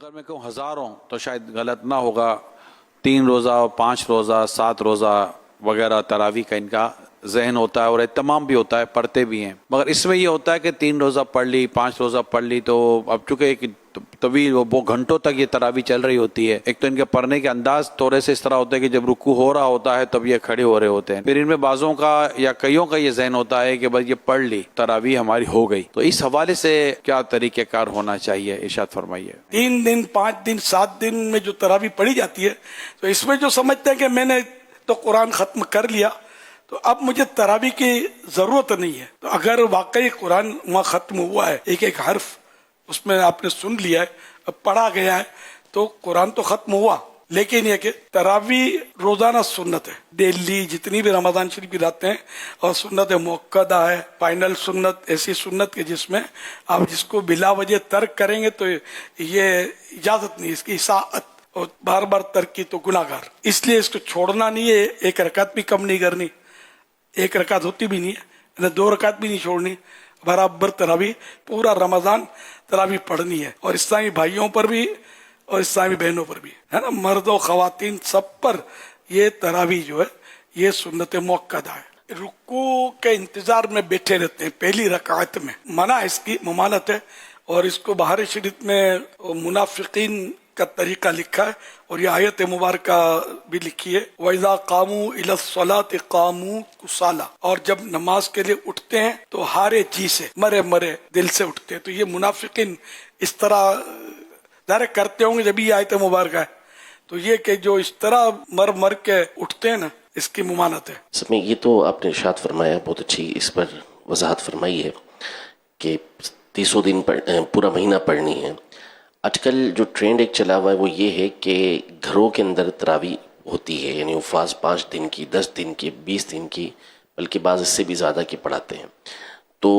اگر میں کہوں ہزاروں تو شاید غلط نہ ہوگا، 3 روزہ 5 روزہ 7 روزہ وغیرہ تراویح کا ان کا ذہن ہوتا ہے اور اہتمام بھی ہوتا ہے، پڑھتے بھی ہیں، مگر اس میں یہ ہوتا ہے کہ 3 روزہ پڑھ لی 5 روزہ پڑھ لی تو اب چونکہ ایک طویل وہ گھنٹوں تک یہ تراویح چل رہی ہوتی ہے، ایک تو ان کے پڑھنے کے انداز تھوڑے سے اس طرح ہوتے ہیں کہ جب رکوع ہو رہا ہوتا ہے تب یہ کھڑے ہو رہے ہوتے ہیں، پھر ان میں بعضوں کا یا کئیوں کا یہ ذہن ہوتا ہے کہ بس یہ پڑھ لی تراویح ہماری ہو گئی، تو اس حوالے سے کیا طریقہ کار ہونا چاہیے، ارشاد فرمائیے۔ 3 دن 5 دن 7 دن میں جو تراویح پڑھی جاتی ہے تو اس میں جو سمجھتے ہیں کہ میں نے تو قرآن ختم کر لیا تو اب مجھے تراویح کی ضرورت نہیں ہے، تو اگر واقعی قرآن وہاں ختم ہوا ہے، ایک ایک حرف اس میں آپ نے سن لیا ہے، اب پڑھا گیا ہے تو قرآن تو ختم ہوا، لیکن یہ کہ تراویح روزانہ سنت ہے، ڈیلی جتنی بھی رمضان شریف کی راتیں ہیں، اور سنت موقدہ ہے، فائنل سنت، ایسی سنت کے جس میں آپ جس کو بلا وجہ ترک کریں گے تو یہ اجازت نہیں، اس کی اطاعت، اور بار بار ترک کی تو گناہ گار، اس لیے اس کو چھوڑنا نہیں ہے، ایک رکعت بھی کم نہیں کرنی، ایک رکعت ہوتی بھی نہیں ہے، 2 رکعت بھی نہیں چھوڑنی، برابر تراویح پورا رمضان تراویح پڑھنی ہے، اور اسلامی بھائیوں پر بھی اور اسلامی بہنوں پر بھی ہے نا، مرد و خواتین سب پر یہ تراویح جو ہے یہ سنت موقدہ ہے۔ رکوع کے انتظار میں بیٹھے رہتے ہیں پہلی رکعت میں، منع اس کی ممانعت ہے، اور اس کو بہار شریف میں منافقین کا طریقہ لکھا ہے، اور یہ آیت مبارکہ بھی لکھی ہے، وَإِذَا قَامُوا إِلَى الصَّلَاةِ قَامُوا كُسَالَىٰ، اور جب نماز کے لیے اٹھتے ہیں تو ہارے جی سے، مرے مرے دل سے اٹھتے ہیں، تو یہ منافقین اس طرح ظاہر کرتے ہوں گے جب یہ آیت مبارکہ ہے، تو یہ کہ جو اس طرح مر مر کے اٹھتے ہیں نا، اس کی ممانعت ہے۔ اس میں یہ تو آپ نے ارشاد فرمایا، بہت اچھی اس پر وضاحت فرمائی ہے کہ 300 دن پورا مہینہ پڑھنی ہے۔ آج کل جو ٹرینڈ ایک چلا ہوا ہے وہ یہ ہے کہ گھروں کے اندر تراویح ہوتی ہے، یعنی حفاظ 5 دن کی، 10 دن کی، 20 دن کی، بلکہ بعض اس سے بھی زیادہ کی پڑھاتے ہیں، تو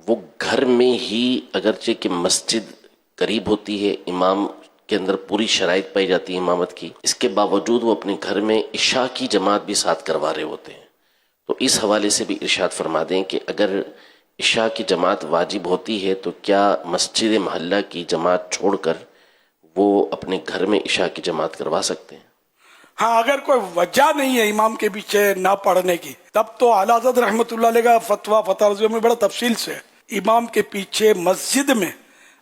وہ گھر میں ہی اگرچہ کہ مسجد قریب ہوتی ہے، امام کے اندر پوری شرائط پائی جاتی ہے امامت کی، اس کے باوجود وہ اپنے گھر میں عشاء کی جماعت بھی ساتھ کروا رہے ہوتے ہیں، تو اس حوالے سے بھی ارشاد فرما دیں کہ اگر عشاء کی جماعت واجب ہوتی ہے تو کیا مسجد محلہ کی جماعت چھوڑ کر وہ اپنے گھر میں عشاء کی جماعت کروا سکتے ہیں؟ ہاں، اگر کوئی وجہ نہیں ہے امام کے پیچھے نہ پڑھنے کی، تب تو اعلیٰ حضرت رحمۃ اللہ علیہ کا فتویٰ فتح رضویہ میں بڑا تفصیل سے ہے، امام کے پیچھے مسجد میں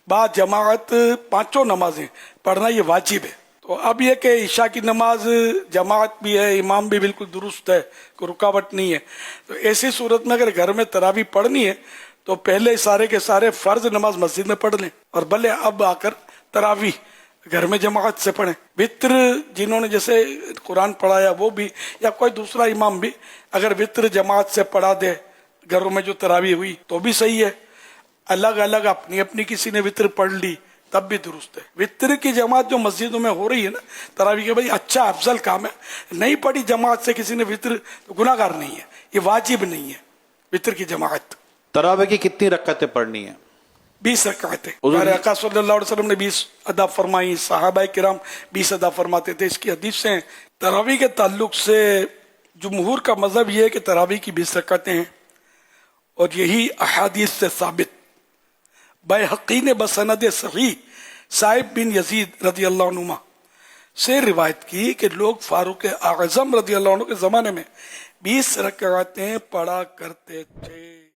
با جماعت 5 نمازیں پڑھنا یہ واجب ہے۔ تو اب یہ کہ عشاء کی نماز جماعت بھی ہے، امام بھی بالکل درست ہے، کوئی رکاوٹ نہیں ہے، تو ایسی صورت میں اگر گھر میں تراویح پڑھنی ہے تو پہلے سارے کے سارے فرض نماز مسجد میں پڑھ لیں، اور بھلے اب آ کر تراویح گھر میں جماعت سے پڑھیں۔ وطر جنہوں نے جیسے قرآن پڑھایا وہ بھی، یا کوئی دوسرا امام بھی اگر وطر جماعت سے پڑھا دے گھروں میں جو تراویح ہوئی تو بھی صحیح ہے، الگ الگ اپنی اپنی کسی نے وطر پڑھ لی تب بھی درست ہے۔ وطر کی جماعت جو مسجدوں میں ہو رہی ہے نا تراویح کے، بھائی اچھا افضل کام ہے، نہیں پڑھی جماعت سے کسی نے وطر تو گناہ گار نہیں ہے، یہ واجب نہیں ہے وطر کی جماعت۔ تراویح کی کتنی رکعتیں پڑھنی ہیں؟ 20 رکعتیں ہمارے آقا صلی اللہ علیہ وسلم نے 20 ادا فرمائی، صحابہ کرام 20 ادا فرماتے تھے، اس کی حدیث سے تراویح کے تعلق سے جمہور کا مذہب یہ ہے کہ تراویح کی 20 رکعتیں ہیں، اور یہی احادیث سے ثابت بیہقی نے بسند صحیح صاحب بن یزید رضی اللہ عنہ سے روایت کی کہ لوگ فاروق اعظم رضی اللہ عنہ کے زمانے میں 20 رکعتیں پڑھا کرتے تھے۔